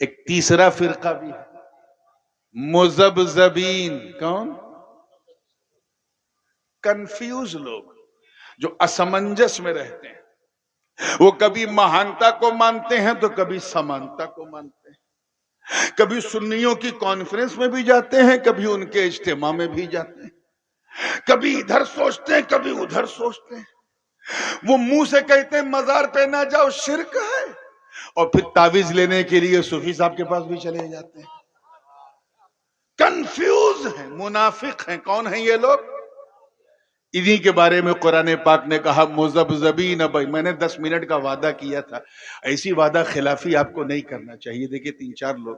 ایک تیسرا فرقہ بھی ہے، مذبذبین. کون؟ کنفیوز لوگ جو اسمنجس میں رہتے ہیں. وہ کبھی مہانتا کو مانتے ہیں تو کبھی سمانتا کو مانتے ہیں، کبھی سنیوں کی کانفرنس میں بھی جاتے ہیں، کبھی ان کے اجتماع میں بھی جاتے ہیں، کبھی ادھر سوچتے ہیں کبھی ادھر سوچتے ہیں. وہ منہ سے کہتے ہیں مزار پہ نہ جاؤ شرک ہے، اور پھر تعویذ لینے کے لیے صوفی صاحب کے پاس بھی چلے جاتے ہیں. کنفیوز ہیں، منافق ہیں. کون ہیں یہ لوگ؟ انہی کے بارے میں قرآن پاک نے کہا مذبذبین. بھائی میں نے 10 منٹ کا وعدہ کیا تھا، ایسی وعدہ خلافی آپ کو نہیں کرنا چاہیے. دیکھیں 3-4 لوگ،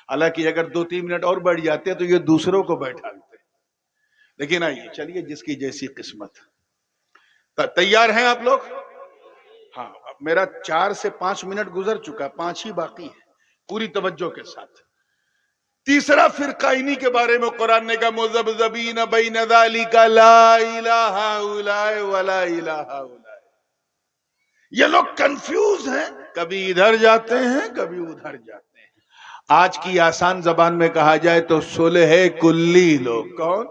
حالانکہ اگر 2-3 منٹ اور بڑھ جاتے تو یہ دوسروں کو بیٹھالتے. لیکن آئیے چلیے جس کی جیسی قسمت. تیار ہیں آپ لوگ؟ ہاں. میرا 4 سے 5 منٹ گزر چکا، 5 ہی باقی ہے. پوری توجہ کے ساتھ. تیسرا فرقہ انہی کے بارے میں قرآن نے کہا مذبذبین بین ذالک لا الہ اولئک ولا الہ اولئک. یہ لوگ کنفیوز ہیں، کبھی ادھر جاتے ہیں کبھی ادھر جاتے ہیں. آج کی آسان زبان میں کہا جائے تو صلح کلی لوگ. کون؟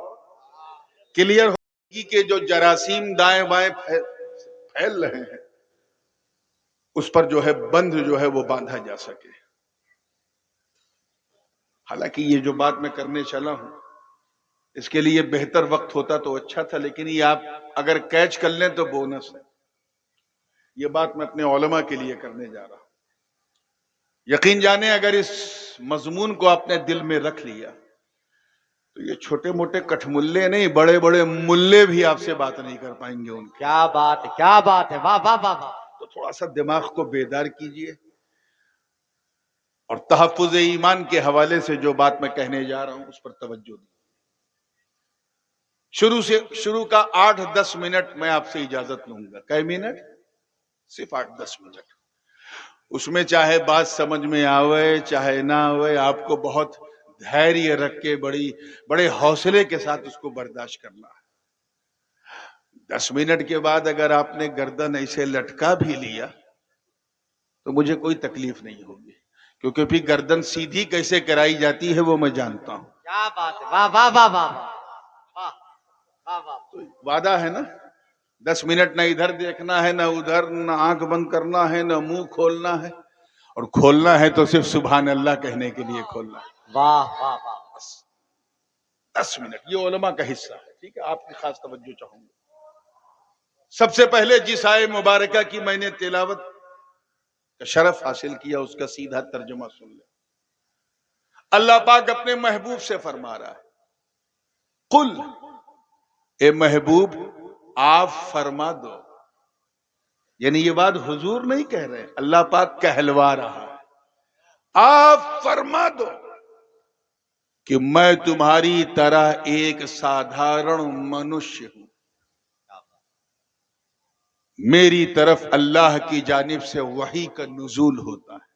کلیئر ہوگی کہ جو جراثیم دائیں بائیں پھیل رہے ہیں اس پر جو ہے بند جو ہے وہ باندھا جا سکے. حالانکہ یہ جو بات میں کرنے چلا ہوں اس کے لیے بہتر وقت ہوتا تو اچھا تھا، لیکن یہ آپ اگر کیچ کر لیں تو بونس ہے. یہ بات میں اپنے علماء کے لیے کرنے جا رہا ہوں. یقین جانیں اگر اس مضمون کو آپ نے دل میں رکھ لیا تو یہ چھوٹے موٹے کٹھملے نہیں، بڑے بڑے ملے بھی آپ سے بات نہیں کر پائیں گے. ان کے کیا بات ہے، کیا بات ہے، واہ واہ واہ واہ. تو تھوڑا سا دماغ کو بیدار کیجئے اور تحفظ ایمان کے حوالے سے جو بات میں کہنے جا رہا ہوں اس پر توجہ دیں. شروع کا 8-10 منٹ میں آپ سے اجازت لوں گا. کئی منٹ؟ صرف 8-10 منٹ. اس میں چاہے بات سمجھ میں آوے چاہے نہ آوے، آپ کو بہت دھیریہ رکھ کے بڑے حوصلے کے ساتھ اس کو برداشت کرنا ہے. 10 منٹ کے بعد اگر آپ نے گردن ایسے لٹکا بھی لیا تو مجھے کوئی تکلیف نہیں ہوگی، کیونکہ پھر گردن سیدھی کیسے کرائی جاتی ہے وہ میں جانتا ہوں. کیا بات ہے، واہ واہ واہ واہ واہ واہ واہ. وعدہ ہے نا؟ 10 منٹ نہ ادھر دیکھنا ہے نہ ادھر، نہ آنکھ بند کرنا ہے نہ منہ کھولنا ہے، اور کھولنا ہے تو صرف سبحان اللہ کہنے کے لیے کھولنا ہے. واہ واہ واہ. 10 منٹ یہ علماء کا حصہ ہے. ٹھیک ہے، آپ کی خاص توجہ چاہوں گا. سب سے پہلے جس آئے مبارکہ کی میں نے تلاوت کا شرف حاصل کیا اس کا سیدھا ترجمہ سن لیں. اللہ پاک اپنے محبوب سے فرما رہا ہے قل، اے محبوب آپ فرما دو. یعنی یہ بات حضور نہیں کہہ رہے، اللہ پاک کہلوا رہا ہے. آپ فرما دو کہ میں تمہاری طرح ایک سادھارن منشیہ ہوں. میری طرف اللہ کی جانب سے وحی کا نزول ہوتا ہے.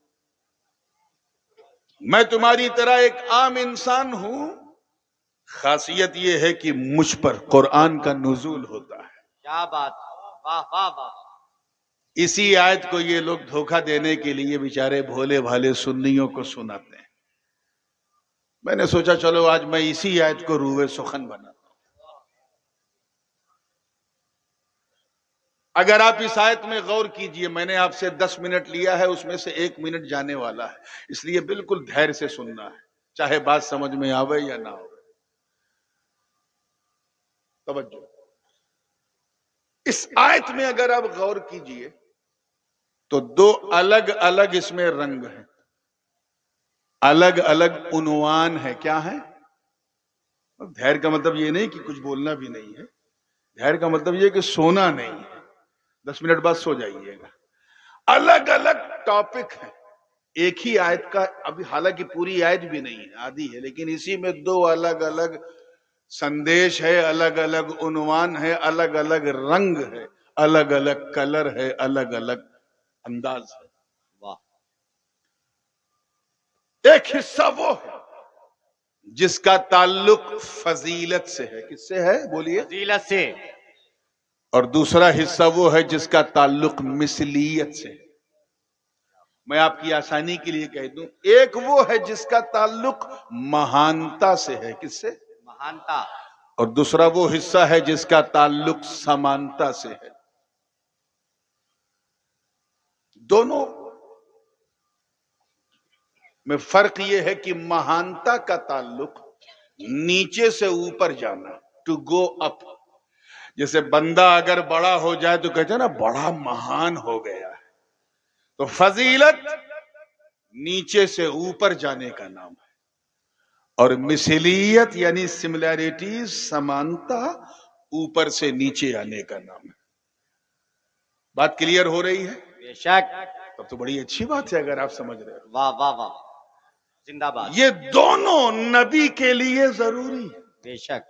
میں تمہاری طرح ایک عام انسان ہوں، خاصیت یہ ہے کہ مجھ پر قرآن کا نزول ہوتا ہے. کیا بات ہے، واہ واہ واہ. اسی آیت کو یہ لوگ دھوکہ دینے کے لیے بیچارے بھولے بھالے سنیوں کو سناتے ہیں. میں نے سوچا چلو آج میں اسی آیت کو روح سخن بناتا ہوں. اگر آپ اس آیت میں غور کیجئے، میں نے آپ سے 10 منٹ لیا ہے، اس میں سے 1 منٹ جانے والا ہے، اس لیے بالکل دھیر سے سننا ہے، چاہے بات سمجھ میں آوے یا نہ آوے. توجہ. اس آیت میں اگر آپ غور کیجئے تو 2 الگ الگ اس میں رنگ ہیں، الگ الگ عنوان ہے. کیا ہے؟ دھیر کا مطلب یہ نہیں کہ کچھ بولنا بھی نہیں ہے، دھیر کا مطلب یہ کہ سونا نہیں ہے. 10 منٹ بعد سو جائیے گا. الگ الگ ٹاپک ہے ایک ہی آیت کا. ابھی حالانکہ پوری آیت بھی نہیں ہے، آدھی ہے، لیکن اسی میں 2 الگ الگ سندیش ہے، الگ الگ عنوان ہے، الگ الگ رنگ ہے، الگ الگ کلر ہے، الگ الگ انداز ہے. واہ. ایک حصہ وہ ہے جس کا تعلق فضیلت سے ہے. کس سے ہے بولیے؟ فضیلت سے. اور دوسرا حصہ وہ ہے جس کا تعلق مثلیت سے ہے. میں آپ کی آسانی کے لیے کہہ دوں، ایک وہ ہے جس کا تعلق مہانتا سے ہے، کس سے؟ مہانتا. اور دوسرا وہ حصہ ہے جس کا تعلق سمانتا سے ہے. دونوں میں فرق یہ ہے کہ مہانتا کا تعلق نیچے سے اوپر جانا، ٹو گو اپ. جیسے بندہ اگر بڑا ہو جائے تو کہتے ہیں نا بڑا مہان ہو گیا ہے. تو فضیلت نیچے سے اوپر جانے کا نام ہے، اور مثلیت یعنی سملیرٹیز، سمانتا، اوپر سے نیچے آنے کا نام ہے. بات کلیئر ہو رہی ہے؟ بے شک. تب تو بڑی اچھی بات ہے اگر آپ سمجھ رہے ہو. واہ واہ واہ. زندہ باد. یہ دونوں نبی کے لیے ضروری ہے. بے شک.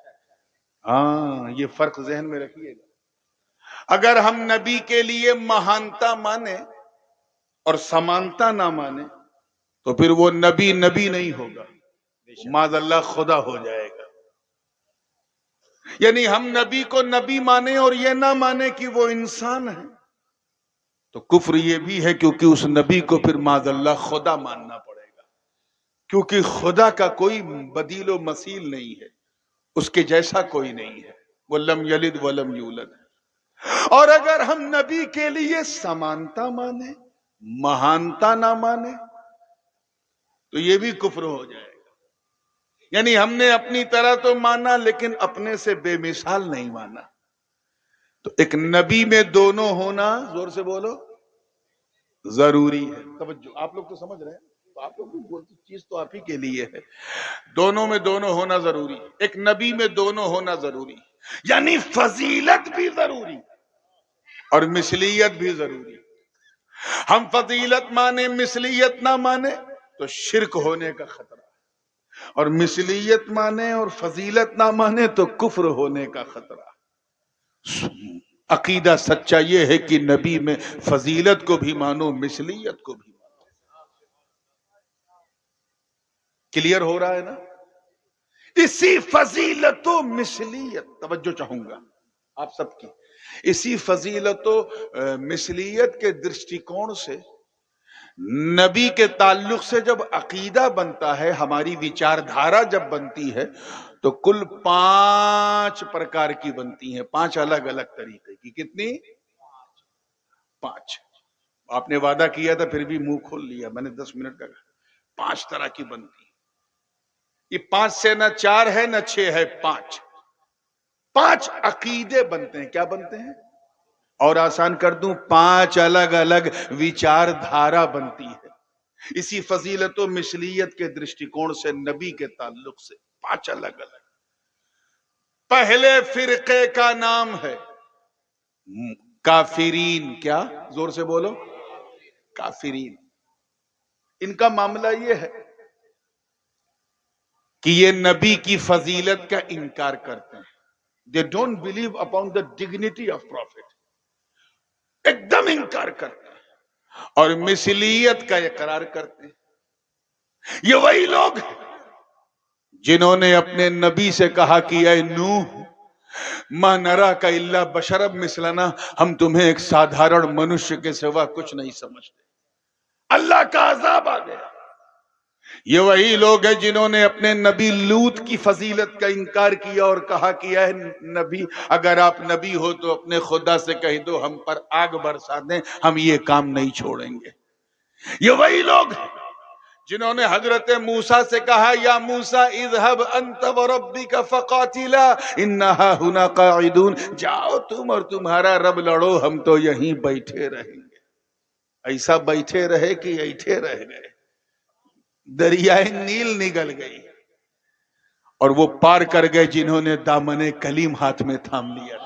ہاں، یہ فرق ذہن میں رکھیے گا. اگر ہم نبی کے لیے مہانتا مانے اور سمانتا نہ مانے تو پھر وہ نبی نہیں ہوگا، بے شک. معاذ اللہ خدا ہو جائے گا. یعنی ہم نبی کو نبی مانے اور یہ نہ مانے کہ وہ انسان ہے تو کفر یہ بھی ہے، کیونکہ اس نبی کو پھر معاذ اللہ خدا ماننا پڑے گا، کیونکہ خدا کا کوئی بدیل و مثیل نہیں ہے، اس کے جیسا کوئی نہیں ہے. وہ لم یلد ولم یولد. اور اگر ہم نبی کے لیے سمانتا مانے، مہانتا نہ مانے تو یہ بھی کفر ہو جائے گا. یعنی ہم نے اپنی طرح تو مانا لیکن اپنے سے بے مثال نہیں مانا. تو ایک نبی میں دونوں ہونا، زور سے بولو، ضروری ہے. توجہ، آپ لوگ تو سمجھ رہے ہیں، تو آپ لوگ بھی بولتے، چیز تو آپ ہی کے لیے ہے. دونوں میں دونوں ہونا ضروری ہے. ایک نبی میں دونوں ہونا ضروری ہے، یعنی فضیلت بھی ضروری اور مثلیت بھی ضروری. ہم فضیلت مانے مثلیت نہ مانے تو شرک ہونے کا خطرہ، اور مثلیت مانے اور فضیلت نہ مانے تو کفر ہونے کا خطرہ. عقیدہ سچا یہ ہے کہ نبی میں فضیلت کو بھی مانو، مثلیت کو بھی مانو. کلیئر ہو رہا ہے نا؟ اسی فضیلت و مثلیت، توجہ چاہوں گا آپ سب کی، اسی فضیلت و مثلیت کے درشٹیکون سے نبی کے تعلق سے جب عقیدہ بنتا ہے، ہماری وچار دھارا جب بنتی ہے تو کل 5 پرکار کی بنتی ہیں، 5 الگ الگ طریقے کی. کتنی؟ 5. آپ نے وعدہ کیا تھا پھر بھی منہ کھول لیا، میں نے 10 منٹ کا کہا. 5 طرح کی بنتی ہیں. یہ 5 سے نہ 4 ہے نہ 6 ہے، 5. 5 عقیدے بنتے ہیں. کیا بنتے ہیں؟ اور آسان کر دوں، 5 الگ الگ وچار دھارا بنتی ہے. اسی فضیلت و مثلیت کے درشٹیکون سے نبی کے تعلق سے 5 الگ الگ. پہلے فرقے کا نام ہے کافرین. کیا؟ زور سے بولو. کافرین. ان کا معاملہ یہ ہے کہ یہ نبی کی فضیلت کا انکار کرتے ہیں. They don't believe upon the dignity of prophet. ایک دم انکار کرتے ہیں اور مثلیت کا اقرار کرتے ہیں. یہ وہی لوگ ہیں جنہوں نے اپنے نبی سے کہا کہ اے نوح، ما نراک الا بشرا مثلنا، ہم تمہیں ایک سادھارن منشیہ کے سوا کچھ نہیں سمجھتے. اللہ کا عذاب آ گیا. یہ وہی لوگ ہیں جنہوں نے اپنے نبی لوط کی فضیلت کا انکار کیا اور کہا کہ اے نبی، اگر آپ نبی ہو تو اپنے خدا سے کہہ دو ہم پر آگ برسا دیں، ہم یہ کام نہیں چھوڑیں گے. یہ وہی لوگ ہیں جنہوں نے حضرت موسیٰ سے کہا یا موسیٰ اذهب انت وربک فقاتلا انہا ہنا قاعدون، جاؤ تم اور تمہارا رب لڑو، ہم تو یہیں بیٹھے رہیں گے. ایسا بیٹھے رہے کہ ایٹھے رہ گئے. دریائے نیل نگل گئی اور وہ پار کر گئے جنہوں نے دامن کلیم ہاتھ میں تھام لیا.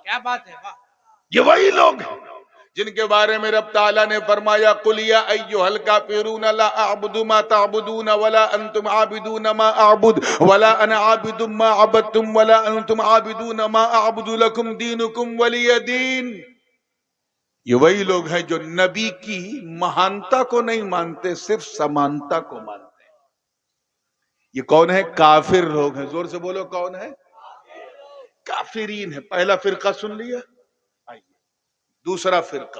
کیا بات ہے. واہ. یہ وہی لوگ ہیں جن کے بارے میں رب تعالیٰ نے فرمایا قل یا ایھا الکافرون لا اعبد ما تعبدون ولا انتم عابدون ما اعبد ولا انا عابد ما عبدتم ولا انتم عابدون ما اعبد لكم دینکم ولی دین. یہ وہی لوگ ہیں جو نبی کی مہانتا کو نہیں مانتے، صرف سمانتا کو مانتے ہیں. یہ کون ہے؟ کافر لوگ ہیں. زور سے بولو کون ہے؟ کافرین ہے. پہلا فرقہ سن لیا. آئیے دوسرا فرقہ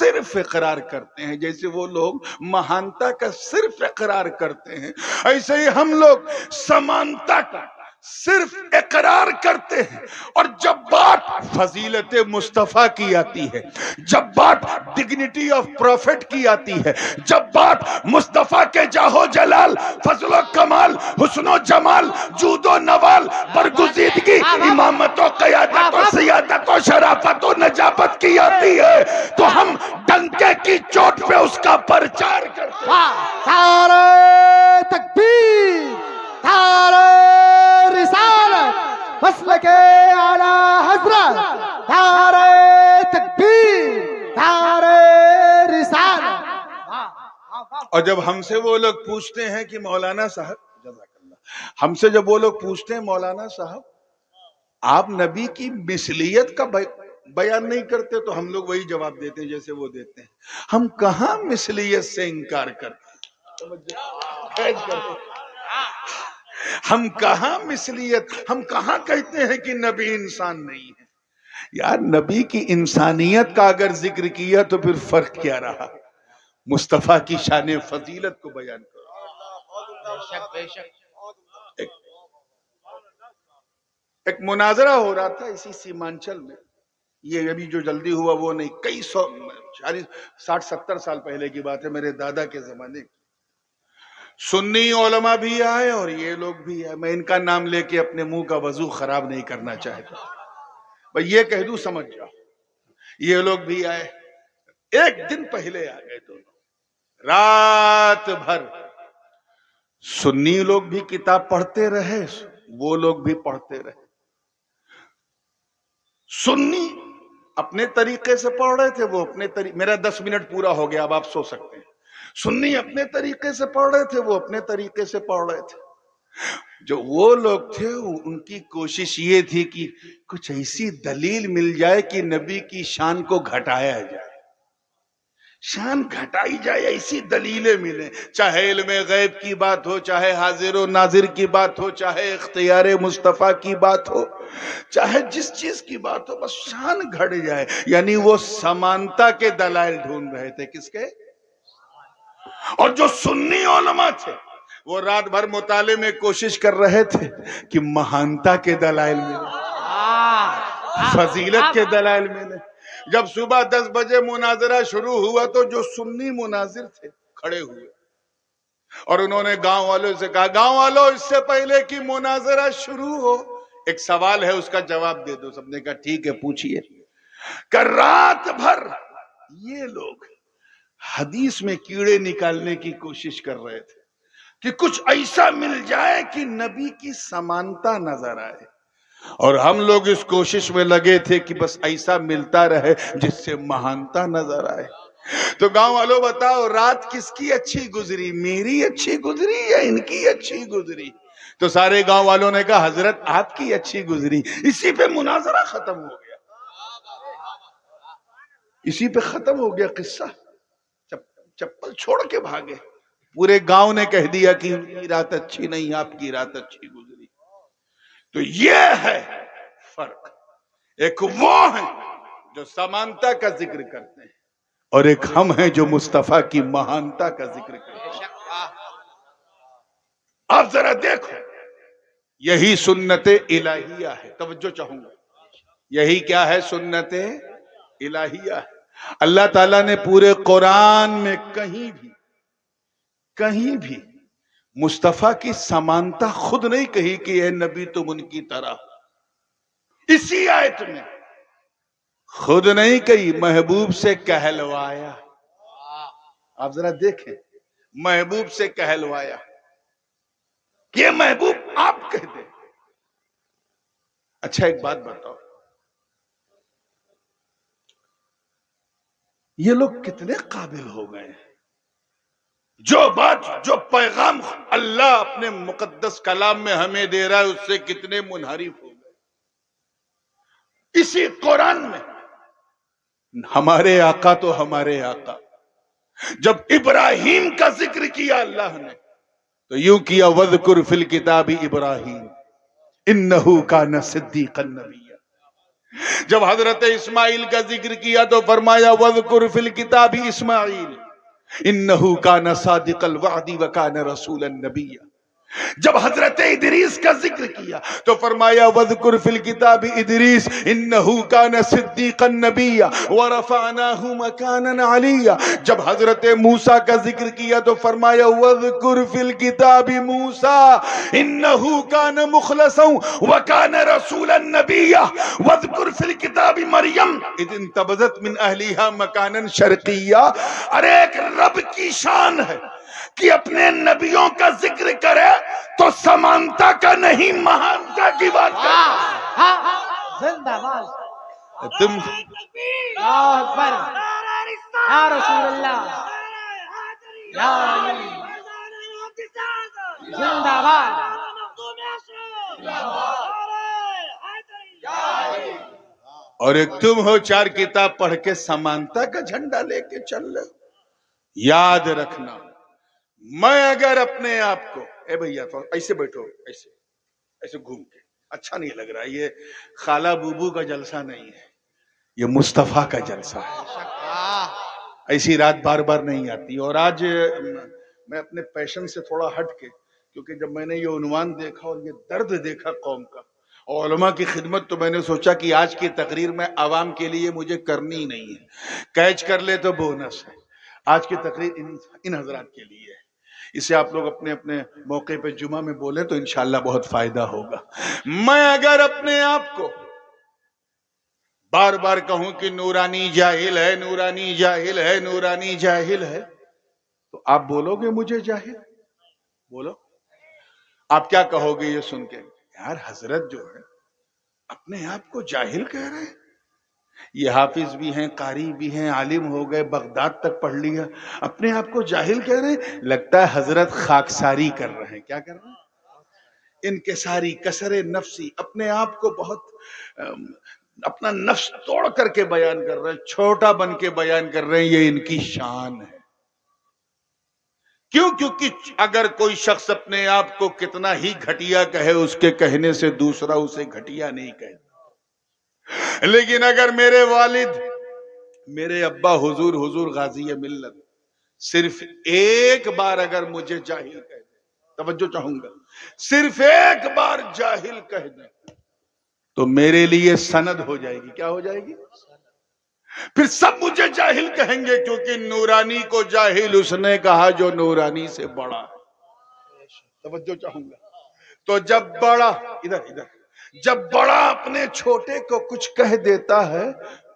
صرف اقرار کرتے ہیں، جیسے وہ لوگ مہانتا کا صرف اقرار کرتے ہیں، ایسے ہی ہم لوگ سمانتا کا صرف اقرار کرتے ہیں، اور جب بات فضیلت مصطفیٰ کی آتی ہے، جب بات ڈگنیٹی آف پروفٹ کی آتی ہے، جب بات مصطفیٰ کے جاہ و جلال، فضل و کمال، حسن و جمال، جود و نوال، برگزیدگی، امامت و قیادت و سیادت و شرافت و نجابت کی آتی ہے، تو ہم ڈنکے کی چوٹ پہ اس کا پرچار کرتے ہیں۔ نعرہ تکبیر، نعرہ رسالت، مسلک اعلی حضرت، نعرہ تکبیر، نعرہ رسالت۔ اور جب ہم سے وہ لوگ پوچھتے ہیں کہ مولانا صاحب، جزاک اللہ، ہم سے جب وہ لوگ پوچھتے ہیں مولانا صاحب آپ نبی کی مثلیت کا بیان نہیں کرتے، تو ہم لوگ وہی جواب دیتے ہیں جیسے وہ دیتے ہیں، ہم کہاں مثلیت سے انکار کرتے ہیں؟ ہم کہاں مثلیت، ہم کہاں کہتے ہیں کہ نبی انسان نہیں ہے؟ یار نبی کی انسانیت کا اگر ذکر کیا تو پھر فرق کیا رہا؟ مصطفیٰ کی شان فضیلت کو بیان کرو۔ بے شک بے شک۔ ایک مناظرہ ہو رہا تھا اسی سیمانچل میں، یہ ابھی جو جلدی ہوا وہ نہیں، کئی 60-70 سال پہلے کی بات ہے، میرے دادا کے زمانے کی۔ سنی علماء بھی آئے اور یہ لوگ بھی آئے، میں ان کا نام لے کے اپنے منہ کا وضو خراب نہیں کرنا چاہتا، بھئی یہ کہہ دوں سمجھ جاؤ، یہ لوگ بھی آئے، ایک دن پہلے آ گئے دونوں، رات بھر سنی لوگ بھی کتاب پڑھتے رہے، وہ لوگ بھی پڑھتے رہے۔ سنی اپنے طریقے سے پڑھ رہے تھے، وہ اپنے طریقے، میرا 10 منٹ پورا ہو گیا، اب آپ سو سکتے ہیں۔ سنی اپنے طریقے سے پڑھ رہے تھے، وہ اپنے طریقے سے پڑھ رہے تھے۔ جو وہ لوگ تھے ان کی کوشش یہ تھی کہ کچھ ایسی دلیل مل جائے کہ نبی کی شان کو گھٹایا جائے، شان گھٹائی جائے، ایسی دلیلیں ملیں، چاہے علم غیب کی بات ہو، چاہے حاضر و ناظر کی بات ہو، چاہے اختیار مصطفیٰ کی بات ہو، چاہے جس چیز کی بات ہو، بس شان گھٹ جائے۔ یعنی وہ سمانتا کے دلائل ڈھونڈ رہے تھے، کس کے؟ اور جو سنی علماء تھے وہ رات بھر مطالعے میں کوشش کر رہے تھے کہ مہانتا کے دلائل ملے، فضیلت کے دلائل ملے۔ جب صبح 10 بجے مناظرہ شروع ہوا تو جو سنی مناظر تھے کھڑے ہوئے اور انہوں نے گاؤں والوں سے کہا، گاؤں والوں اس سے پہلے کہ مناظرہ شروع ہو ایک سوال ہے، اس کا جواب دے دو۔ سب نے کہا ٹھیک ہے پوچھئے۔ کہ رات بھر یہ لوگ حدیث میں کیڑے نکالنے کی کوشش کر رہے تھے کہ کچھ ایسا مل جائے کہ نبی کی سمانتا نظر آئے، اور ہم لوگ اس کوشش میں لگے تھے کہ بس ایسا ملتا رہے جس سے مہانتا نظر آئے۔ تو گاؤں والوں بتاؤ رات کس کی اچھی گزری، میری اچھی گزری یا ان کی اچھی گزری؟ تو سارے گاؤں والوں نے کہا حضرت آپ کی اچھی گزری۔ اسی پہ مناظرہ ختم ہو گیا، اسی پہ ختم ہو گیا قصہ، چپل چھوڑ کے بھاگے۔ پورے گاؤں نے کہہ دیا کہ ان کی رات اچھی نہیں، آپ کی رات اچھی گزری۔ تو یہ ہے فرق، ایک وہ ہیں جو سمانتا کا ذکر کرتے ہیں اور ایک ہم ہیں جو مصطفیٰ کی مہانتا کا ذکر کرتے ہیں۔ آپ ذرا دیکھو، یہی سنت الہیہ ہے، توجہ چاہوں گا، یہی کیا ہے؟ سنت الہیہ ہے۔ اللہ تعالیٰ نے پورے قرآن میں کہیں بھی مصطفیٰ کی سمانتا خود نہیں کہی کہ اے نبی تم ان کی طرح، اسی آیت میں خود نہیں کہی، محبوب سے کہلوایا۔ آپ ذرا دیکھیں، محبوب سے کہلوایا، یہ محبوب آپ کہہ دیں۔ اچھا ایک بات بتاؤ، یہ لوگ کتنے قابل ہو گئے ہیں؟ جو بات، جو پیغام اللہ اپنے مقدس کلام میں ہمیں دے رہا ہے اس سے کتنے منحرف ہو گئے۔ اسی قرآن میں ہمارے آقا تو ہمارے آقا، جب ابراہیم کا ذکر کیا اللہ نے تو یوں کیا وَذْكُرْ فِي الْكِتَابِ ابراہیم اِنَّهُ كَانَ صِدِّيقًا نَبِيًّا۔ جب حضرت اسماعیل کا ذکر کیا تو فرمایا وَذْكُرْ فِي الْكِتَابِ اسماعیل انہو کان صادق الوعد وکان رسولا نبیا. جب حضرت ادریس کا ذکر کیا تو فرمایا وَذْكُرْ فِي الْكِتَابِ ادریس انہو کان صدیقا نبیا ورفعناہ مکانا علیا. جب حضرت موسیٰ کا ذکر کیا تو فرمایا وَذْكُرْ فِي الْكِتَابِ موسیٰ انہو کان مخلصا وکان رسولا نبیا وَذْكُرْ فِي الْكِتَابِ مریم اذ انتبذت من اہلیہا مکانا شرقیا. ارے ایک رب کی شان ہے کہ اپنے نبیوں کا ذکر کرے تو سمانتا کا نہیں مہانتا کی بات کرے. زندہ باد. تم اللہ اکبر. یا رسول اللہ. یا علی. زندہ باد. اور ایک تم ہو چار کتاب پڑھ کے سمانتا کا جھنڈا لے کے چل رہے ہو. یاد رکھنا میں اگر اپنے آپ کو اے بھیا ایسے بیٹھو ایسے گھوم کے اچھا نہیں لگ رہا. یہ خالہ بوبو کا جلسہ نہیں ہے, یہ مصطفیٰ کا جلسہ ہے. ایسی رات بار بار نہیں آتی. اور آج میں اپنے پیشن سے تھوڑا ہٹ کے, کیونکہ جب میں نے یہ عنوان دیکھا اور یہ درد دیکھا قوم کا اور علماء کی خدمت, تو میں نے سوچا کہ آج کی تقریر میں عوام کے لیے مجھے کرنی نہیں ہے. کیچ کر لے تو بونس ہے. آج کی تقریر ان حضرات کے لیے ہے. اسے آپ لوگ اپنے اپنے موقع پہ جمعہ میں بولیں تو انشاءاللہ بہت فائدہ ہوگا. میں اگر اپنے آپ کو بار بار کہوں کہ نورانی جاہل ہے, نورانی جاہل ہے, نورانی جاہل ہے, تو آپ بولو گے مجھے جاہل؟ بولو. آپ کیا کہو گے یہ سن کے؟ یار حضرت جو ہے اپنے آپ کو جاہل کہہ رہے ہیں. یہ حافظ بھی ہیں, قاری بھی ہیں, عالم ہو گئے, بغداد تک پڑھ لیا, اپنے آپ کو جاہل کہہ رہے ہیں. لگتا ہے حضرت خاکساری کر رہے ہیں. کیا کر رہے ہیں؟ انکساری, کسر نفسی, اپنے آپ کو بہت اپنا نفس توڑ کر کے بیان کر رہے ہیں, چھوٹا بن کے بیان کر رہے ہیں. یہ ان کی شان ہے. کیوں؟ کیونکہ اگر کوئی شخص اپنے آپ کو کتنا ہی گھٹیا کہے, اس کے کہنے سے دوسرا اسے گھٹیا نہیں کہتا. لیکن اگر میرے والد, میرے ابا حضور غازی ملت صرف ایک بار اگر مجھے جاہل کہہ دیں, توجہ چاہوں گا, صرف ایک بار جاہل کہہ دیں تو میرے لیے سند ہو جائے گی. کیا ہو جائے گی؟ پھر سب مجھے جاہل کہیں گے, کیونکہ نورانی کو جاہل اس نے کہا جو نورانی سے بڑا ہے. توجہ چاہوں گا. تو جب بڑا جب بڑا اپنے چھوٹے کو کچھ کہہ دیتا ہے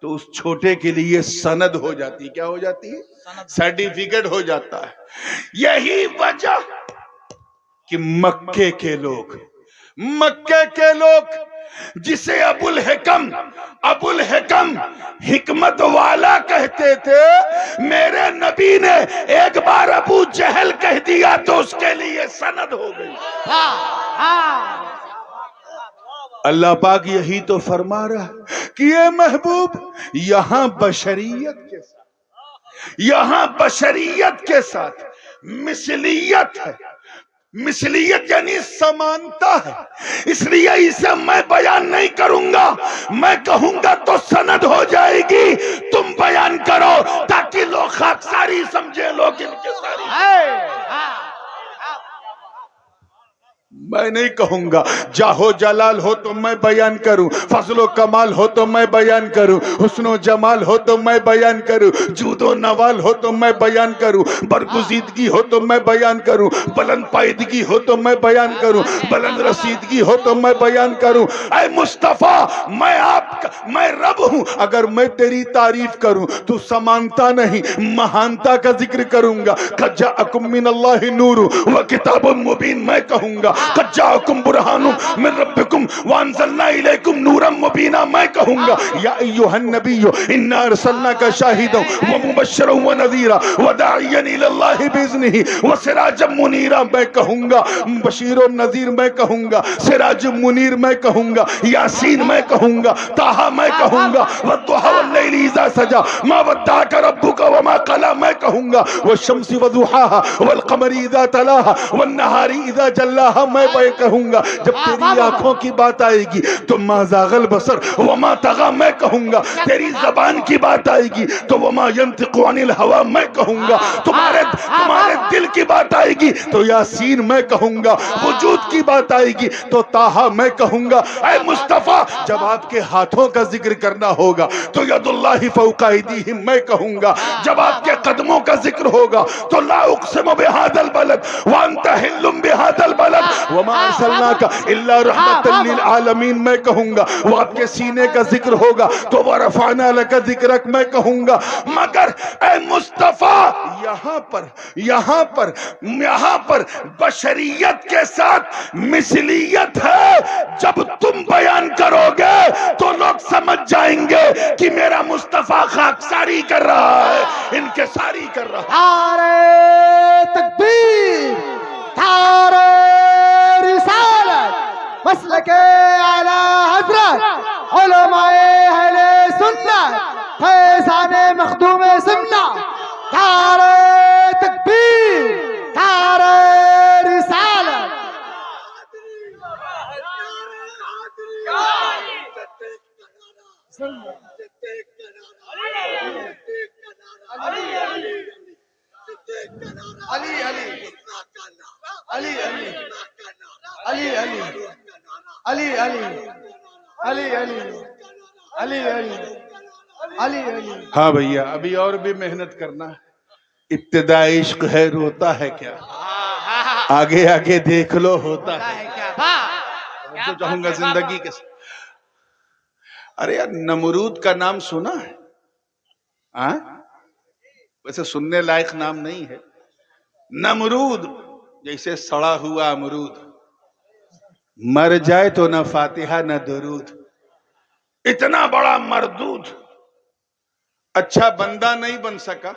تو اس چھوٹے کے لیے سند ہو جاتی. کیا ہو جاتی ہے؟ سرٹیفکیٹ ہو جاتا ہے. یہی وجہ کہ مکے کے لوگ جسے ابو الحکم حکمت والا کہتے تھے, میرے نبی نے ایک بار ابو جہل کہہ دیا تو اس کے لیے سند ہو گئی. اللہ پاک یہی تو فرما رہا ہے کہ اے محبوب, یہاں بشریت کے ساتھ مثلیت ہے. مثلیت یعنی سمانتا ہے. اس لیے اسے میں بیان نہیں کروں گا, میں کہوں گا تو سند ہو جائے گی. تم بیان کرو تاکہ لوگ خاکساری سمجھے, لوگ انکساری. میں نہیں کہوں گا جاہو جلال ہو تو میں بیان کروں, فضل و کمال ہو تو میں بیان کروں, حسن و جمال ہو تو میں بیان کروں, جود و نوال ہو تو میں بیان کروں, برگزیدگی ہو تو میں بیان کروں, بلند پائیدگی ہو تو میں بیان کروں, بلند رسیدگی ہو تو میں بیان کروں. اے مصطفیٰ, میں رب ہوں. اگر میں تیری تعریف کروں تو سمانتا نہیں مہانتا کا ذکر کروں گا. قد جاءکم من اللہ نور و کتاب مبین میں کہوں گا. قد جاءکم برہان من ربکم وانزلنا الیکم نورا مبینا میں کہوں گا. یا ایھا النبی انا ارسلناک شاہدا ومبشرا ونذیرا وداعیا الی اللہ باذنہ وسراجا منیرا میں کہوں گا. بشیر و نذیر میں کہوں گا, سراج منیر میں کہوں گا, یاسین میں کہوں گا, طٰہٰ میں کہوں گا, والضحیٰ واللیل اذا سجی ما ودعک ربک وما قلی میں کہوں گا, والشمس وضحاها والقمر اذا تلاها والنہار اذا جلاها میں میں کہوں گا. جب تیری آنکھوں کی بات آئے گی تو ما زاغل بصر وما طغى میں کہوں گا. تیری زبان کی بات آئے گی تو وما ينطق عن الهوى میں کہوں گا. تمہارے دل کی بات آئے گی تو یاسین میں کہوں گا. وجود کی بات آئے گی تو طٰہٰ میں کہوں گا. اے مصطفیٰ جب آپ کے ہاتھوں کا ذکر کرنا ہوگا تو ید اللہ فوق ایدیہم میں کہوں گا. جب آپ کے قدموں کا ذکر ہوگا تو لا اقسم بہذا البلد وانت حل بہذا البلد وما ارسلناک الا رحمت للعالمین میں کہوں گا. وہ آپ کے سینے کا ذکر ہوگا تو ورفعنا لک ذکرک میں کہوں گا. مگر اے مصطفیٰ یہاں پر بشریت کے ساتھ مثلیت ہے. جب تم بیان کرو گے تو لوگ سمجھ جائیں گے کہ میرا مصطفیٰ خاکساری کر رہا ہے, انکساری کر رہا ہے. نعرہ تکبیر, نعرہ رسالت, مسلک اعلی حضرت علماء اہل سنت, فیضان مخدوم سنت. نعرہ تکبیر, نعرہ رسالت. ہاں بھیا ابھی اور بھی محنت کرنا. ابتدا عشق ہے روتا ہے کیا, آگے آگے دیکھ لو ہوتا ہے. تو چاہوں گا زندگی کے ساتھ. ارے یار نمرود کا نام سنا ہے؟ ویسے سننے لائق نام نہیں ہے. نمرود جیسے سڑا ہوا امرود, مر جائے تو نہ فاتحہ نہ درود. اتنا بڑا مردود, اچھا بندہ نہیں بن سکا,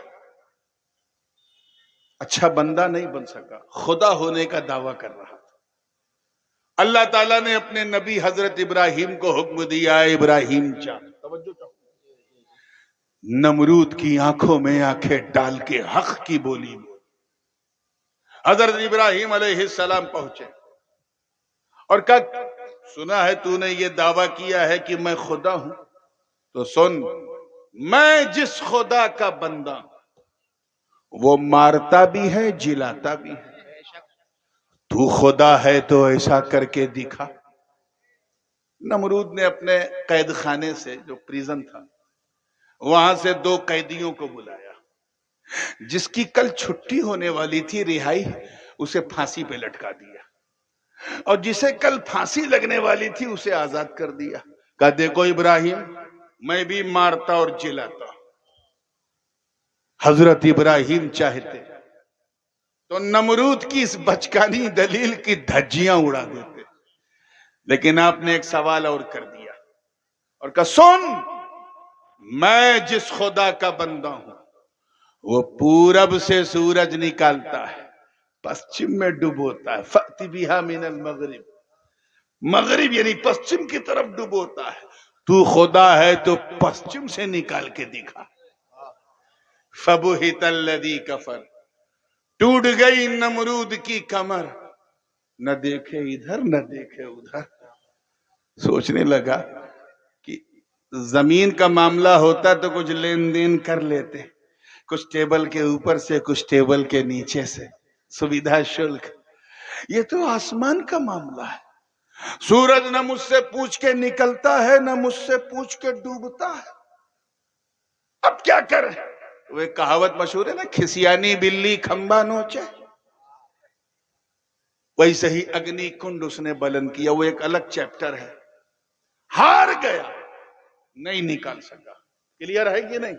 اچھا بندہ نہیں بن سکا, خدا ہونے کا دعویٰ کر رہا. اللہ تعالیٰ نے اپنے نبی حضرت ابراہیم کو حکم دیا, ابراہیم چاہ. توجہ چاہو. نمرود کی آنکھوں میں آنکھیں ڈال کے حق کی بولی بولی. حضرت ابراہیم علیہ السلام پہنچے اور کہا سنا ہے تو نے یہ دعویٰ کیا ہے کہ میں خدا ہوں, تو سن, میں جس خدا کا بندہ ہوں وہ مارتا بھی ہے جلاتا بھی ہے. تو خدا ہے تو ایسا کر کے دکھا. نمرود نے اپنے قید خانے سے, جو پریزن تھا, وہاں سے 2 قیدیوں کو بلایا. جس کی کل چھٹی ہونے والی تھی رہائی, اسے پھانسی پہ لٹکا دیا, اور جسے کل پھانسی لگنے والی تھی اسے آزاد کر دیا. کہا دیکھو ابراہیم میں بھی مارتا اور جلاتا. حضرت ابراہیم چاہتے تو نمرود کی اس بچکانی دلیل کی دھجیاں اڑا دیتے, لیکن آپ نے ایک سوال اور کر دیا اور کہا سن, میں جس خدا کا بندہ ہوں وہ پورب سے سورج نکالتا ہے, پشچم میں ڈبوتا ہے. فأتی بہا من المغرب, مغرب یعنی پشچم کی طرف ڈبوتا ہے. تو خدا ہے تو پشچم سے نکال کے دکھا. فبہت الذی کفر, ٹوٹ گئی نمرود کی کمر, نہ دیکھے ادھر نہ دیکھے ادھر. سوچنے لگا کہ زمین کا معاملہ ہوتا تو کچھ لین دین کر لیتے, کچھ ٹیبل کے اوپر سے کچھ ٹیبل کے نیچے سے, سویدھا شلک. یہ تو آسمان کا معاملہ ہے. سورج نہ مجھ سے پوچھ کے نکلتا ہے نہ مجھ سے پوچھ کے ڈوبتا ہے. اب کیا کریں؟ وہ ایک کہاوت مشہور ہے نا, کھسیانی بلی کھمبا نوچے. ویسے ہی اگنی کنڈ اس نے بلند کیا, وہ ایک الگ چیپٹر ہے. ہار گیا, نہیں نکال سکا. کلیئر ہے کہ نہیں؟